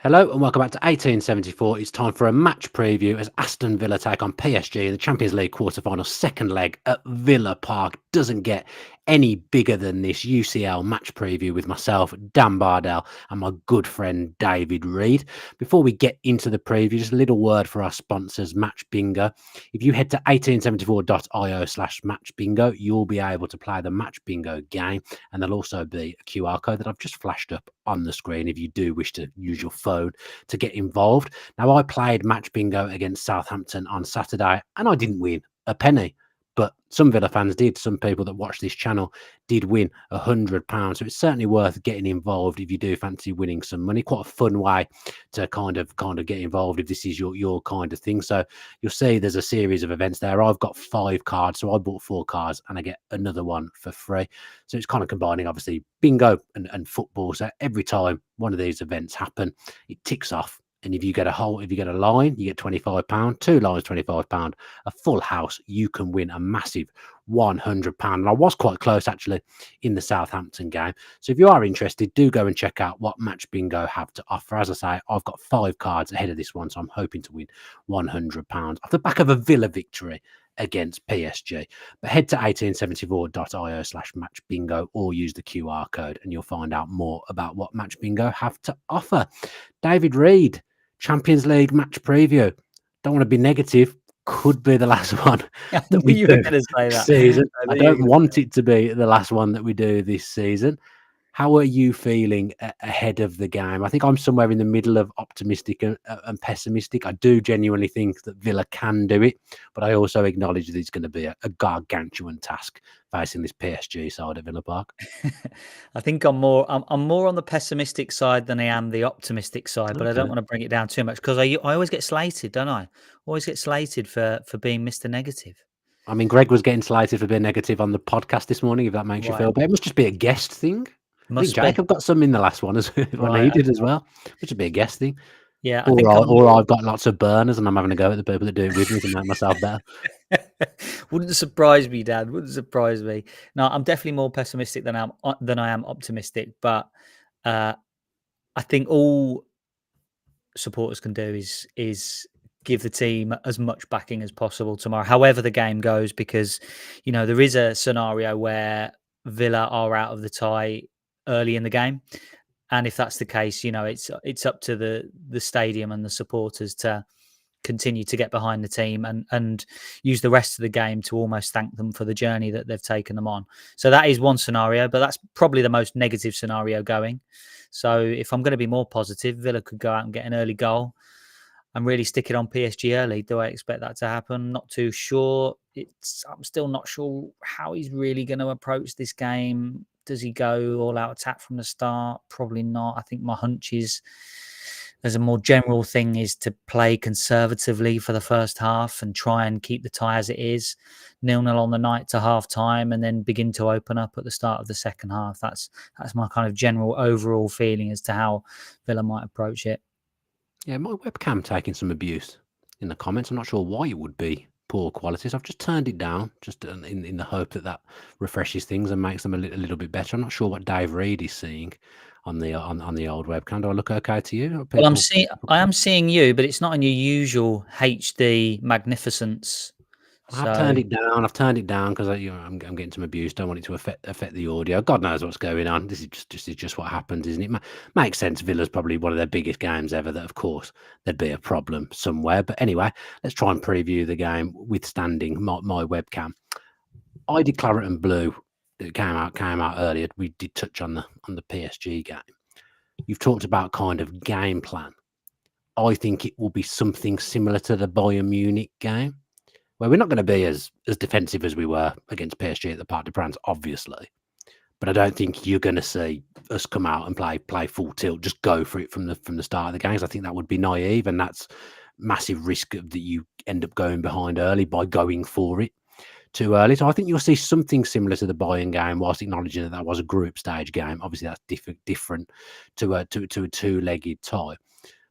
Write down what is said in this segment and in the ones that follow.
Hello and welcome back to 1874. It's time for a match preview as Aston Villa take on PSG in the Champions League quarter-final second leg at Villa Park. Doesn't get any bigger than this UCL match preview with myself, Dan Bardell, and my good friend David Reed. Before we get into the preview, just a little word for our sponsors, Match Bingo. If you head to 1874.io/match bingo, you'll be able to play the Match Bingo game, and there'll also be a QR code that I've just flashed up on the screen if you do wish to use your phone to get involved. Now, I played Match Bingo against Southampton on Saturday and I didn't win a penny, but some Villa fans did. Some people that watch this channel did win £100. So it's certainly worth getting involved if you do fancy winning some money. Quite a fun way to kind of get involved if this is your kind of thing. So you'll see there's a series of events there. I've got 5 cards, so I bought 4 cards and I get another one for free. So it's kind of combining obviously bingo and football. So every time one of these events happen, it ticks off. And if you get a line, you get £25. 2 lines, £25. A full house, you can win a massive £100. And I was quite close actually in the Southampton game. So if you are interested, do go and check out what Match Bingo have to offer. As I say, I've got 5 cards ahead of this one, so I'm hoping to win £100 off the back of a Villa victory against PSG. But head to 1874.io/match bingo or use the QR code and you'll find out more about what Match Bingo have to offer. David Reed, Champions League match preview. Don't want to be negative. Could be the last one that we do this season. I don't want it to be the last one that we do this season. How are you feeling ahead of the game? I think I'm somewhere in the middle of optimistic and pessimistic. I do genuinely think that Villa can do it, but I also acknowledge that it's going to be a gargantuan task facing this PSG side of Villa Park. I think I'm more on the pessimistic side than I am the optimistic side, but I don't want to bring it down too much because I always get slated, don't I? Always get slated for being Mr. Negative. I mean, Greg was getting slated for being negative on the podcast this morning, if that makes you feel better. It must just be a guest thing. I think Jacob got some in the last one as well. He did as well. Which would be a guest thing. Yeah, or I've got lots of burners and I'm having a go at the people that do it with me to make myself better. Wouldn't surprise me, Dad. Wouldn't surprise me. No, I'm definitely more pessimistic than I am optimistic. But I think all supporters can do is give the team as much backing as possible tomorrow, however the game goes, because there is a scenario where Villa are out of the tie early in the game, and if that's the case, it's up to the stadium and the supporters to continue to get behind the team and use the rest of the game to almost thank them for the journey that they've taken them on. So that is one scenario, but that's probably the most negative scenario going. So if I'm going to be more positive, Villa could go out and get an early goal and really stick it on PSG early. Do I expect that to happen? Not too sure. I'm still not sure how he's really going to approach this game. Does he go all out attack from the start? Probably not. I think my hunch is, as a more general thing, is to play conservatively for the first half and try and keep the tie as it is, 0-0 on the night to half time, and then begin to open up at the start of the second half. That's my kind of general overall feeling as to how Villa might approach it. Yeah, my webcam taking some abuse in the comments. I'm not sure why it would be poor quality. So I've just turned it down, just in the hope that refreshes things and makes them a little bit better. I'm not sure what Dave Reed is seeing on the old webcam. Do I look okay to you? Well, I am seeing you, but it's not in your usual HD magnificence. I've turned it down because I'm getting some abuse. Don't want it to affect the audio. God knows what's going on. This is just what happens, isn't it? Makes sense. Villa's probably one of their biggest games ever. That of course there'd be a problem somewhere. But anyway, let's try and preview the game withstanding my webcam. I did claret and blue. It came out earlier. We did touch on the PSG game. You've talked about kind of game plan. I think it will be something similar to the Bayern Munich game, where we're not going to be as defensive as we were against PSG at the Parc des Princes, obviously. But I don't think you're going to see us come out and play full tilt, just go for it from the start of the games. I think that would be naive, and that's massive risk that you end up going behind early by going for it too early. So I think you'll see something similar to the Bayern game, whilst acknowledging that was a group stage game. Obviously, that's different to a two-legged tie.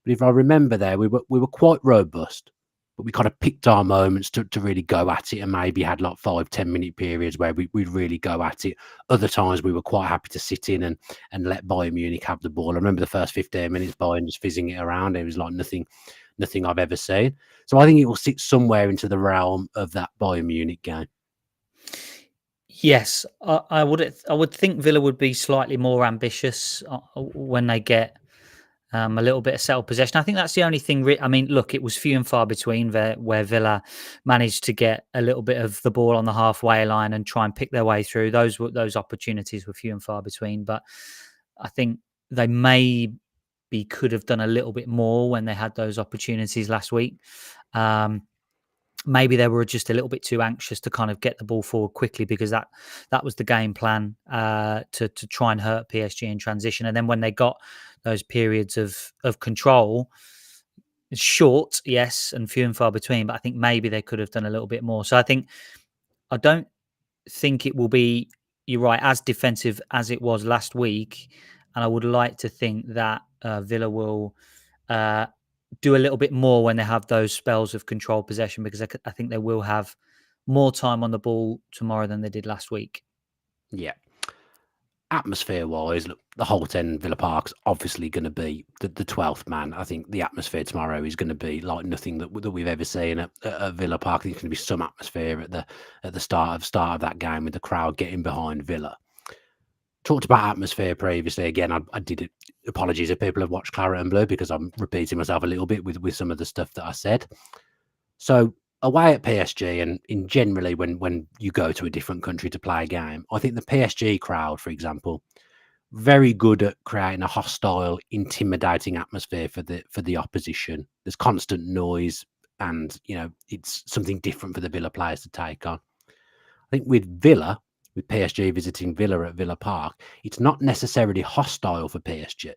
But if I remember there, we were quite robust. but we kind of picked our moments to really go at it, and maybe had like 5-10 minute periods where we'd really go at it. Other times we were quite happy to sit in and let Bayern Munich have the ball. I remember the first 15 minutes, Bayern just fizzing it around. It was like nothing I've ever seen. So I think it will sit somewhere into the realm of that Bayern Munich game. Yes, I would think Villa would be slightly more ambitious when they get a little bit of settled possession. I think that's the only thing. I mean, look, it was few and far between where Villa managed to get a little bit of the ball on the halfway line and try and pick their way through. Those opportunities were few and far between. But I think they could have done a little bit more when they had those opportunities last week. Maybe they were just a little bit too anxious to kind of get the ball forward quickly, because that was the game plan, to try and hurt PSG in transition. And then when they got those periods of control, it's short, yes, and few and far between, but I think maybe they could have done a little bit more. So I don't think it will be, you're right, as defensive as it was last week. And I would like to think that Villa will do a little bit more when they have those spells of controlled possession, because I think they will have more time on the ball tomorrow than they did last week. Yeah. Atmosphere-wise, look, the Holte Villa Park's obviously going to be the 12th man. I think the atmosphere tomorrow is going to be like nothing that we've ever seen at Villa Park. I think it's going to be some atmosphere at the start of that game, with the crowd getting behind Villa. Talked about atmosphere previously. Again, I did it. Apologies if people have watched Claret and Blue, because I'm repeating myself a little bit with some of the stuff that I said. So away at PSG, and in generally when you go to a different country to play a game, I think the PSG crowd, for example, very good at creating a hostile, intimidating atmosphere for the opposition. There's constant noise, and it's something different for the Villa players to take on. I think with PSG visiting Villa at Villa Park, it's not necessarily hostile for PSG.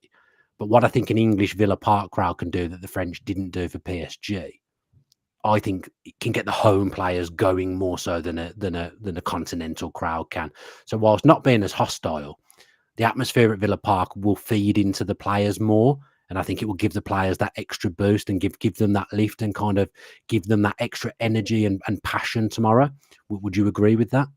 But what I think an English Villa Park crowd can do that the French didn't do for PSG, I think it can get the home players going more so than a continental crowd can. So whilst not being as hostile, the atmosphere at Villa Park will feed into the players more. And I think it will give the players that extra boost and give them that lift and kind of give them that extra energy and passion tomorrow. Would you agree with that?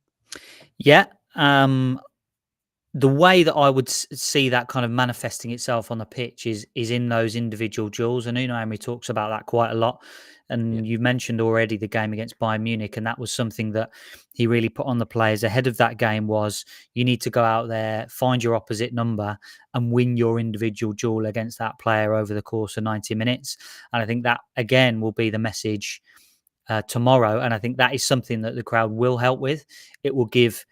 Yeah. The way that I would see that kind of manifesting itself on the pitch is in those individual duels. And Unai Emery talks about that quite a lot. And you mentioned already the game against Bayern Munich, and that was something that he really put on the players ahead of that game. Was you need to go out there, find your opposite number, and win your individual duel against that player over the course of 90 minutes. And I think that again will be the message tomorrow. And I think that is something that the crowd will help with. It will give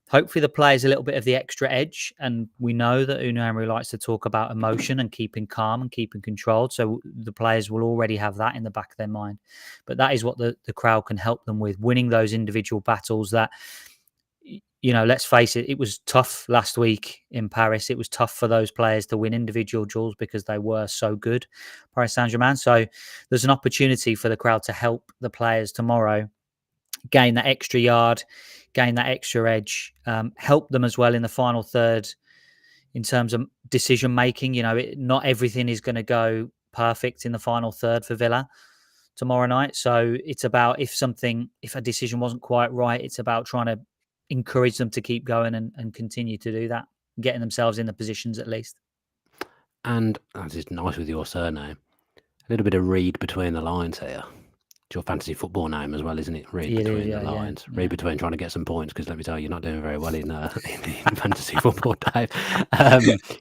hopefully the players a little bit of the extra edge. And we know that Unai Emery likes to talk about emotion and keeping calm and keeping controlled. So the players will already have that in the back of their mind. But that is what the crowd can help them with, winning those individual battles that, let's face it, it was tough last week in Paris. It was tough for those players to win individual duels because they were so good, Paris Saint-Germain. So there's an opportunity for the crowd to help the players tomorrow gain that extra yard, gain that extra edge, help them as well in the final third in terms of decision making. Not everything is going to go perfect in the final third for Villa tomorrow night. So it's about if a decision wasn't quite right, it's about trying to encourage them to keep going and continue to do that, getting themselves in the positions at least. And that is nice with your surname. A little bit of read between the lines here. It's your fantasy football name as well, isn't it? Read between the lines. Yeah. Read between trying to get some points, because let me tell you, you're not doing very well in fantasy football, Dave.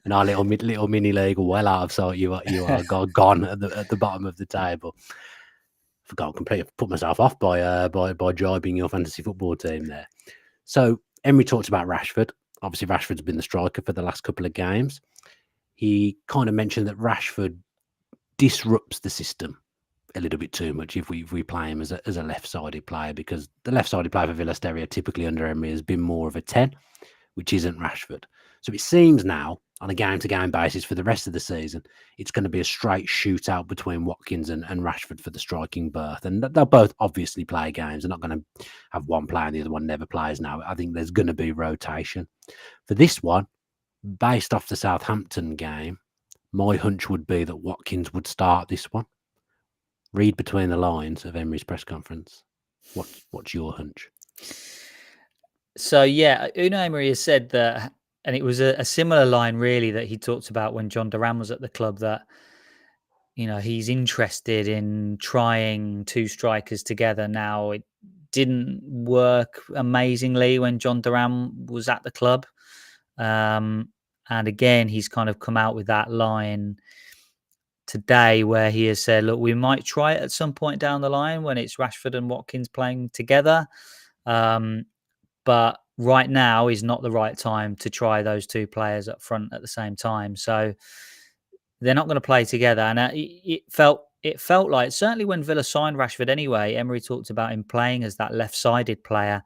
In our little mini league, well out of sight, you are gone at the bottom of the table. Forgot completely, put myself off by jibing your fantasy football team there. So Emery talked about Rashford. Obviously, Rashford's been the striker for the last couple of games. He kind of mentioned that Rashford disrupts the system a little bit too much if we play him as a left-sided player, because the left-sided player for Villa stereotypically under Emery has been more of a 10, which isn't Rashford. So it seems now, on a game-to-game basis for the rest of the season, it's going to be a straight shootout between Watkins and Rashford for the striking berth. And they'll both obviously play games. They're not going to have one player and the other one never plays now. I think there's going to be rotation. For this one, based off the Southampton game, my hunch would be that Watkins would start this one. Read between the lines of Emery's press conference. What's your hunch? So yeah, Unai Emery has said that, and it was a similar line really that he talked about when John Duran was at the club, that he's interested in trying two strikers together. Now, it didn't work amazingly when John Duran was at the club. And again, he's kind of come out with that line today where he has said, look, we might try it at some point down the line when it's Rashford and Watkins playing together. But right now is not the right time to try those two players up front at the same time. So they're not going to play together. And it felt like, certainly when Villa signed Rashford anyway, Emery talked about him playing as that left-sided player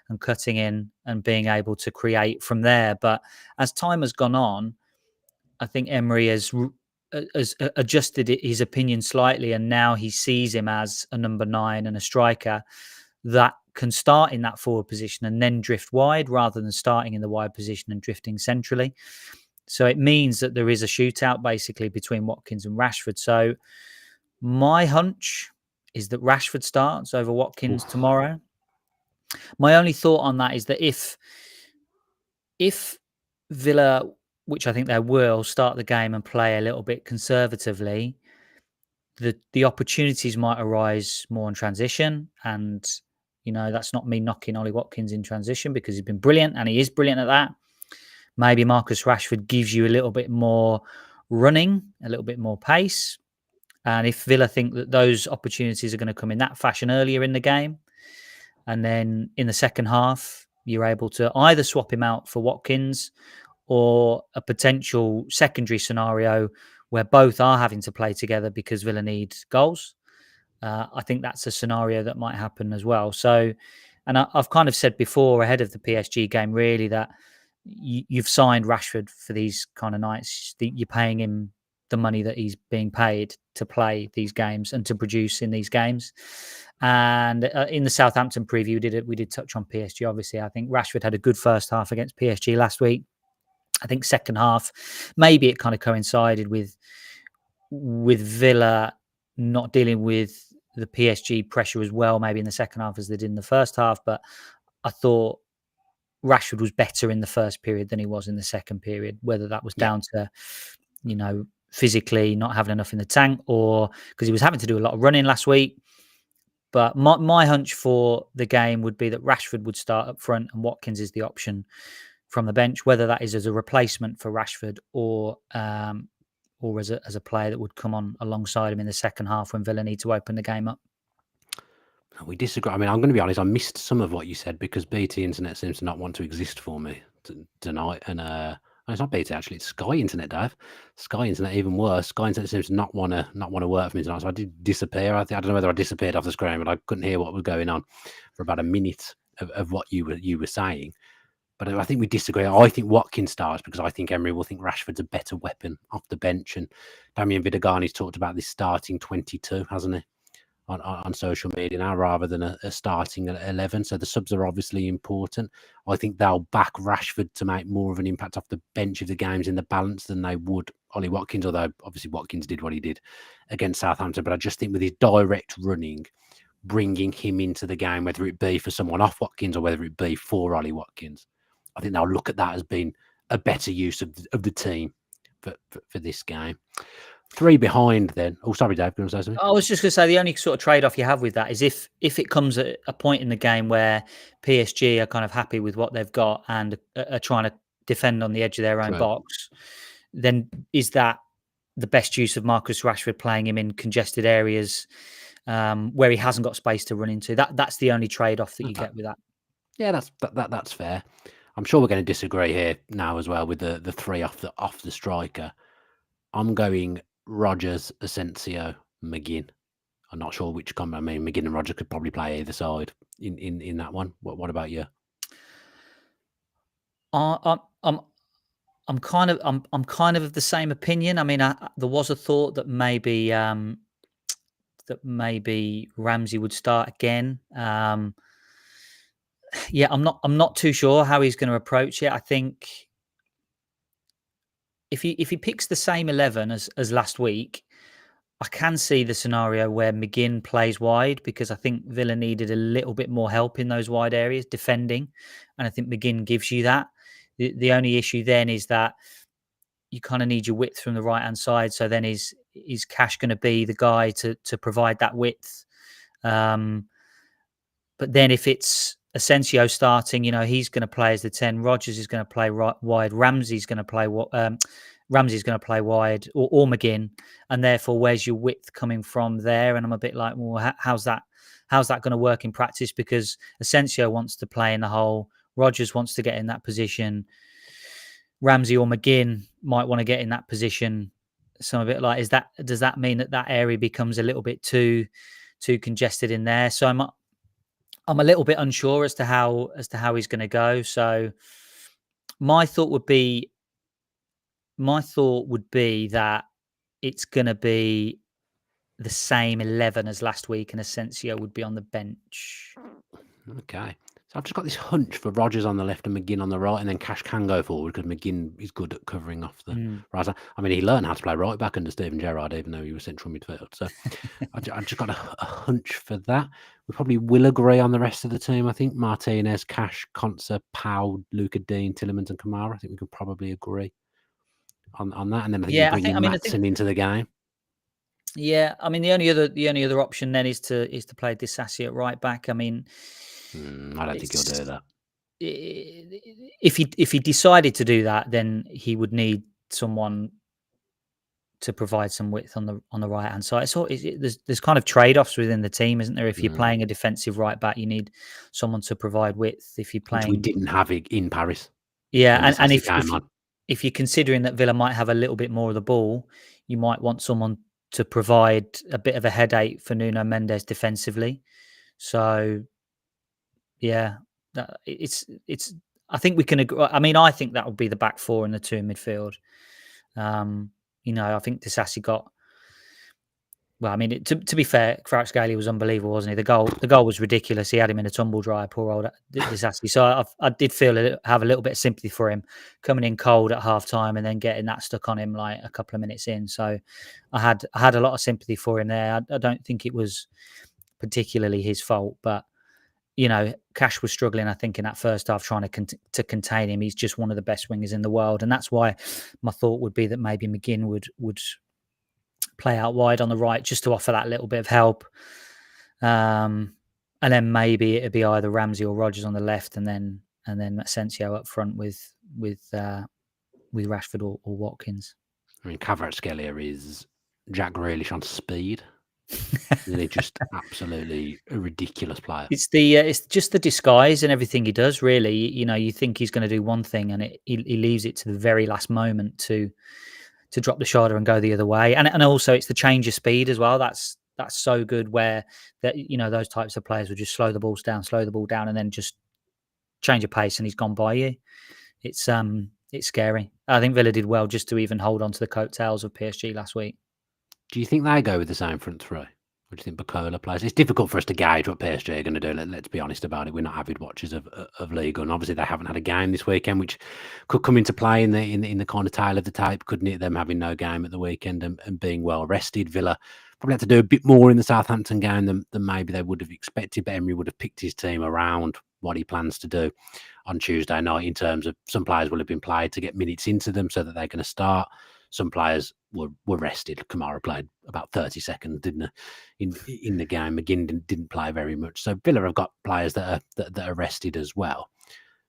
and cutting in and being able to create from there. But as time has gone on, I think Emery has adjusted his opinion slightly, and now he sees him as a number 9 and a striker that can start in that forward position and then drift wide, rather than starting in the wide position and drifting centrally. So it means that there is a shootout basically between Watkins and Rashford. So my hunch is that Rashford starts over Watkins tomorrow. My only thought on that is that if Villa, which I think they will, start the game and play a little bit conservatively, the opportunities might arise more in transition. And that's not me knocking Ollie Watkins in transition, because he's been brilliant and he is brilliant at that. Maybe Marcus Rashford gives you a little bit more running, a little bit more pace. And if Villa think that those opportunities are going to come in that fashion earlier in the game, and then in the second half, you're able to either swap him out for Watkins, or a potential secondary scenario where both are having to play together because Villa need goals. I think that's a scenario that might happen as well. So, and I've kind of said before ahead of the PSG game, really, that you've signed Rashford for these kind of nights. You're paying him the money that he's being paid to play these games and to produce in these games. And in the Southampton preview, we did touch on PSG. Obviously, I think Rashford had a good first half against PSG last week. I think second half, maybe it kind of coincided with Villa not dealing with the PSG pressure as well, maybe in the second half as they did in the first half. But I thought Rashford was better in the first period than he was in the second period, whether that was down to, physically not having enough in the tank, or because he was having to do a lot of running last week. But my hunch for the game would be that Rashford would start up front and Watkins is the option from the bench, whether that is as a replacement for Rashford or as a player that would come on alongside him in the second half when Villa need to open the game up. We disagree. I mean, I'm going to be honest, I missed some of what you said because BT Internet seems to not want to exist for me tonight. And it's not BT, actually, it's Sky Internet, Dave. Sky Internet, even worse. Sky Internet seems to not want to work for me tonight. So I did disappear. I don't know whether I disappeared off the screen, but I couldn't hear what was going on for about a minute of what you were saying. But I think we disagree. I think Watkins starts because I think Emery will think Rashford's a better weapon off the bench. And Damien Vidagani's talked about this starting 22, hasn't he, on social media now, rather than a starting 11. So the subs are obviously important. I think they'll back Rashford to make more of an impact off the bench if the game's in the balance than they would Ollie Watkins, although obviously Watkins did what he did against Southampton. But I just think with his direct running, bringing him into the game, whether it be for someone off Watkins or whether it be for Ollie Watkins, I think they'll look at that as being a better use of the team for this game. 3 behind then. Oh, sorry, Dave. Going to say something? I was just going to say the only sort of trade-off you have with that is if it comes at a point in the game where PSG are kind of happy with what they've got and are trying to defend on the edge of their own box, then is that the best use of Marcus Rashford, playing him in congested areas where he hasn't got space to run into? That's the only trade-off that you get with that. Yeah, that's fair. I'm sure we're going to disagree here now as well with the 3 off the striker. I'm going Rodgers, Asensio, McGinn. I'm not sure which combo. I mean, McGinn and Rodgers could probably play either side in that one. What about you? I'm kind of the same opinion. I mean, there was a thought that maybe Ramsey would start again. Yeah, I'm not too sure how he's going to approach it. I think if he picks the same 11 as last week, I can see the scenario where McGinn plays wide, because I think Villa needed a little bit more help in those wide areas defending, and I think McGinn gives you that. The only issue then is that you kind of need your width from the right hand side. So then is Cash going to be the guy to provide that width? But then if it's Asensio starting, he's going to play as the 10. Rodgers is going to play wide. Ramsey's going to play wide, or McGinn, and therefore where's your width coming from there? And I'm a bit like, well, how's that going to work in practice? Because Asensio wants to play in the hole, Rodgers wants to get in that position, Ramsey or McGinn might want to get in that position. So I'm a bit like, does that mean that area becomes a little bit too congested in there? So I'm a little bit unsure as to how he's going to go. So my thought would be that it's going to be the same 11 as last week, and Asensio would be on the bench. Okay. So I've just got this hunch for Rodgers on the left and McGinn on the right, and then Cash can go forward because McGinn is good at covering off the right side. I mean, he learned how to play right back under Steven Gerrard, even though he was central midfield. So I just got a hunch for that. We probably will agree on the rest of the team. I think Martinez, Cash, Konsa, Powell, Luca Dean, Tillemans and Kamara. I think we can probably agree on that. And then I think you're bringing Matson into the game. Yeah, I mean the only other option then is to play Disassi at right back. I mean, I don't think he'll do that. If he decided to do that, then he would need someone to provide some width on the right hand side. So there's kind of trade offs within the team, isn't there? If you're playing a defensive right back, you need someone to provide width. If you're playing, which we didn't have it in Paris. Yeah, and if you're considering that Villa might have a little bit more of the ball, you might want someone to provide a bit of a headache for Nuno Mendes defensively. So, yeah, it's. I think we can agree. I mean, I think that would be the back four and the two in midfield. I think Disassi got. Well, I mean, to be fair, Kvaratskhelia was unbelievable, wasn't he? The goal was ridiculous. He had him in a tumble dry, poor old Disassi. So I did have a little bit of sympathy for him coming in cold at half time and then getting that stuck on him like a couple of minutes in. So I had a lot of sympathy for him there. I don't think it was particularly his fault, but Cash was struggling, I think, in that first half trying to contain him. He's just one of the best wingers in the world, and that's why my thought would be that maybe McGinn would play out wide on the right just to offer that little bit of help. And then maybe it'd be either Ramsey or Rodgers on the left, and then Asensio up front with Rashford or Watkins. I mean, Kvaratskhelia is Jack Grealish on speed. Really, just absolutely a ridiculous player. It's just the disguise and everything he does. Really, you think he's going to do one thing, and he leaves it to the very last moment to drop the shoulder and go the other way. And also it's the change of speed as well. That's so good, where those types of players will just slow the ball down, and then just change of pace, and he's gone by you. It's scary. I think Villa did well just to even hold on to the coattails of PSG last week. Do you think they go with the same front three? Or do you think Bacola plays? It's difficult for us to gauge what PSG are going to do. Let's be honest about it. We're not avid watchers of Liga, and obviously they haven't had a game this weekend, which could come into play in the kind of tail of the tape, couldn't it? Them having no game at the weekend and being well rested. Villa probably had to do a bit more in the Southampton game than maybe they would have expected, but Emery would have picked his team around what he plans to do on Tuesday night, in terms of some players will have been played to get minutes into them so that they're going to start. Some players were rested. Kamara played about 30 seconds, didn't he, in the game. McGinn didn't play very much. So Villa have got players that are rested as well.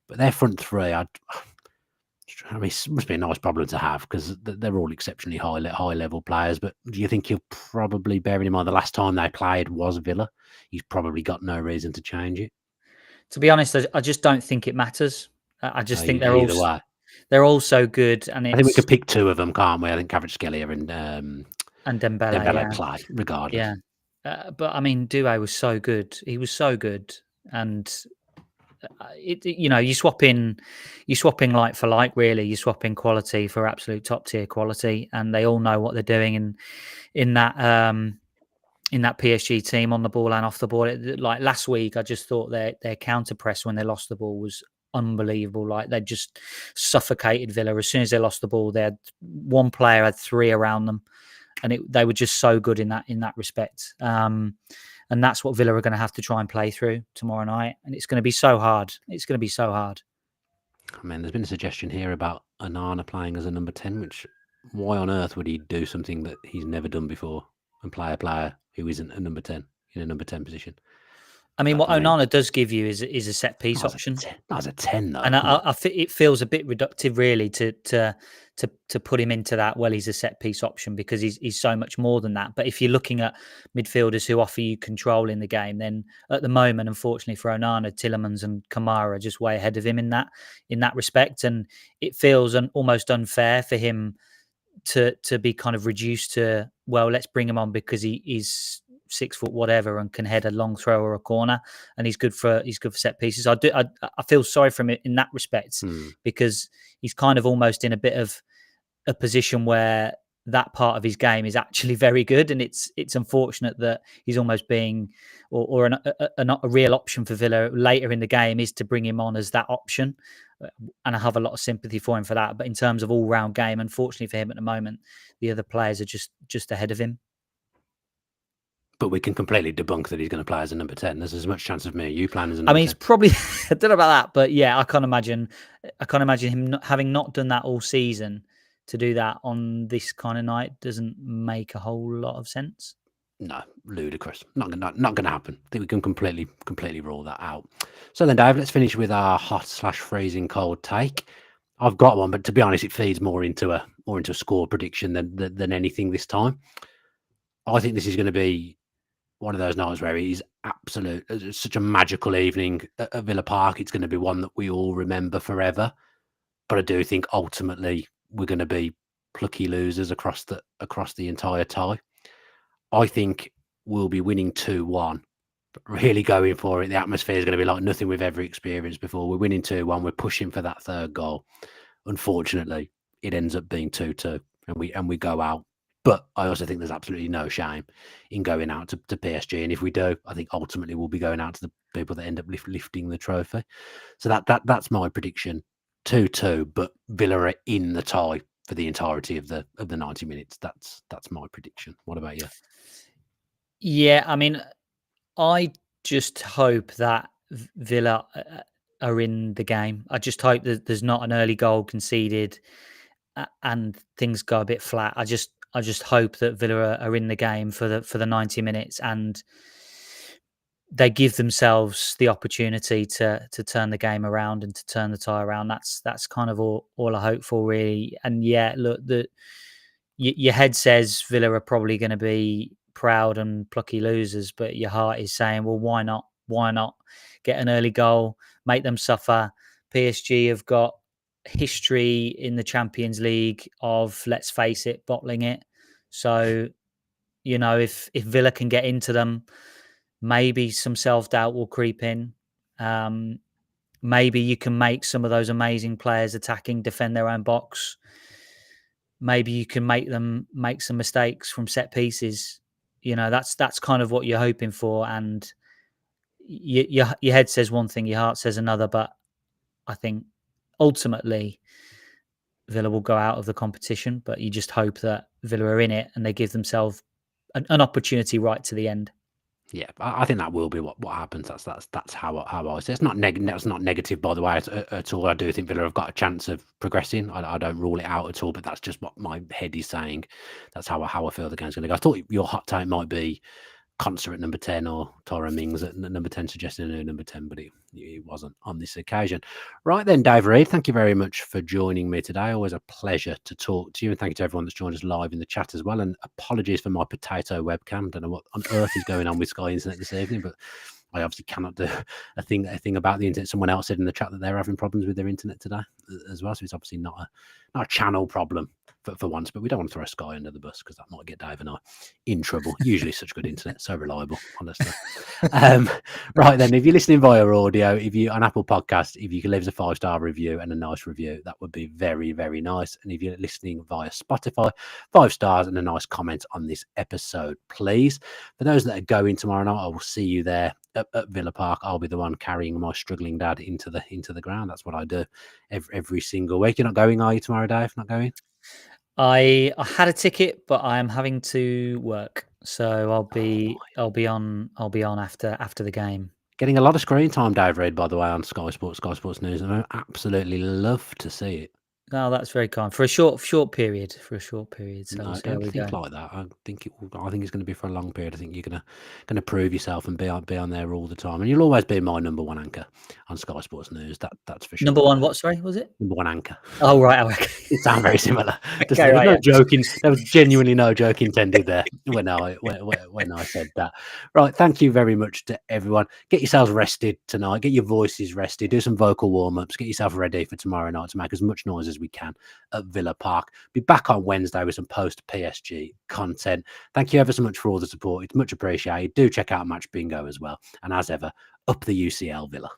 But their front three, I mean, it must be a nice problem to have, because they're all exceptionally high level players. But do you think he'll probably, bearing in mind the last time they played was Villa, he's probably got no reason to change it? To be honest, I just don't think it matters. I just think they're either way. They're all so good, and I think we could pick two of them, can't we? I think Kvaratskhelia and Dembele play regardless. Yeah, but I mean, Doué was so good. He was so good, and you swap in like for like. Really, you swap in quality for absolute top tier quality, and they all know what they're doing in that PSG team, on the ball and off the ball. Like last week, I just thought their counter press when they lost the ball was unbelievable. Like they just suffocated Villa. As soon as they lost the ball, they had one player had three around them, and they were just so good in that respect. And that's what Villa are going to have to try and play through tomorrow night, and it's going to be so hard. It's going to be so hard. I mean, there's been a suggestion here about Onana playing as a number 10, which why on earth would he do something that he's never done before and play a player who isn't a number 10 in a number 10 position? I mean, what Onana does give you is a set piece option. Not as a 10, though. And it feels a bit reductive, really, to put him into that. Well, he's a set piece option because he's so much more than that. But if you're looking at midfielders who offer you control in the game, then at the moment, unfortunately for Onana, Tielemans and Kamara are just way ahead of him in that respect, and it feels almost unfair for him to be kind of reduced to, well, let's bring him on because he's 6 foot whatever and can head a long throw or a corner, and he's good for set pieces. I feel sorry for him in that respect because he's kind of almost in a bit of a position where that part of his game is actually very good, and it's unfortunate that he's almost being or not a real option for Villa later in the game is to bring him on as that option, and I have a lot of sympathy for him for that. But in terms of all-round game, unfortunately for him at the moment, the other players are just ahead of him. But we can completely debunk that he's going to play as a number 10. There's as much chance of me you playing as a number 10. He's probably, I don't know about that, but yeah, I can't imagine him having not done that all season to do that on this kind of night doesn't make a whole lot of sense. No, ludicrous. Not going to happen. I think we can completely rule that out. So then, Dave, let's finish with our hot/freezing cold take. I've got one, but to be honest, it feeds more into a score prediction than anything this time. I think this is going to be one of those nights where it is such a magical evening at Villa Park. It's going to be one that we all remember forever. But I do think ultimately we're going to be plucky losers across the entire tie. I think we'll be winning 2-1, but really going for it. The atmosphere is going to be like nothing we've ever experienced before. We're winning 2-1. We're pushing for that third goal. Unfortunately, it ends up being 2-2, and we go out. But I also think there's absolutely no shame in going out to PSG. And if we do, I think ultimately we'll be going out to the people that end up lifting the trophy. So that's my prediction. 2-2, but Villa are in the tie for the entirety of the 90 minutes. That's my prediction. What about you? Yeah, I mean, I just hope that Villa are in the game. I just hope that there's not an early goal conceded and things go a bit flat. I just hope that Villa are in the game for the 90 minutes and they give themselves the opportunity to turn the game around and to turn the tie around. That's kind of all I hope for, really. And yeah, look, your head says Villa are probably going to be proud and plucky losers, but your heart is saying, well, why not? Why not get an early goal, make them suffer? PSG have got history in the Champions League of, let's face it, bottling it. So, if Villa can get into them, maybe some self-doubt will creep in. Maybe you can make some of those amazing players attacking defend their own box. Maybe you can make them make some mistakes from set pieces. That's kind of what you're hoping for. And your head says one thing, your heart says another. But I think ultimately Villa will go out of the competition. But you just hope that Villa are in it and they give themselves an opportunity right to the end. Yeah, I think that will be what happens. That's how I say. It's not that's not negative, by the way, at all. I do think Villa have got a chance of progressing. I don't rule it out at all, but that's just what my head is saying. That's how I feel the game's going to go. I thought your hot take might be Concert at number 10 or Tara Mings at number 10, suggesting a new number 10, but it wasn't on this occasion. Right then, Dave Reid, thank you very much for joining me today. Always a pleasure to talk to you, and thank you to everyone that's joined us live in the chat as well. And apologies for my potato webcam. Don't know what on earth is going on with Sky Internet this evening, but I obviously cannot do a thing about the internet. Someone else said in the chat that they're having problems with their internet today as well, so it's obviously not a channel problem for once, but we don't want to throw Sky under the bus because that might get Dave and I in trouble. Usually such good internet, so reliable, honestly. Right then, if you're listening via audio, if you on Apple Podcast, if you can leave us a 5-star review and a nice review, that would be very, very nice. And if you're listening via Spotify, 5 stars and a nice comment on this episode, please. For those that are going tomorrow night, I will see you there at Villa Park. I'll be the one carrying my struggling dad into the ground. That's what I do every single week. You're not going, are you, tomorrow, Dave? Not going? I had a ticket, but I am having to work, so I'll be on after the game. Getting a lot of screen time, Dave Reed, by the way, on Sky Sports News, and I absolutely love to see it. No, that's very kind for a short period. So we'll No, see how don't we think go. like that. I think it's going to be for a long period. I think you're gonna prove yourself and be on there all the time, and you'll always be my number one anchor on Sky Sports News. That's for sure. Number one, what? Sorry, was it? Number one anchor. Oh right, oh, okay. It sounds very similar. Okay, There was right, no yeah. joking. There was genuinely no joke intended there when I said that. Right. Thank you very much to everyone. Get yourselves rested tonight. Get your voices rested. Do some vocal warm ups. Get yourself ready for tomorrow night to make as much noise as we can at Villa Park. Be back on Wednesday with some post PSG content. Thank you ever so much for all the support. It's much appreciated. Do check out Match Bingo as well. And as ever, up the UCL Villa.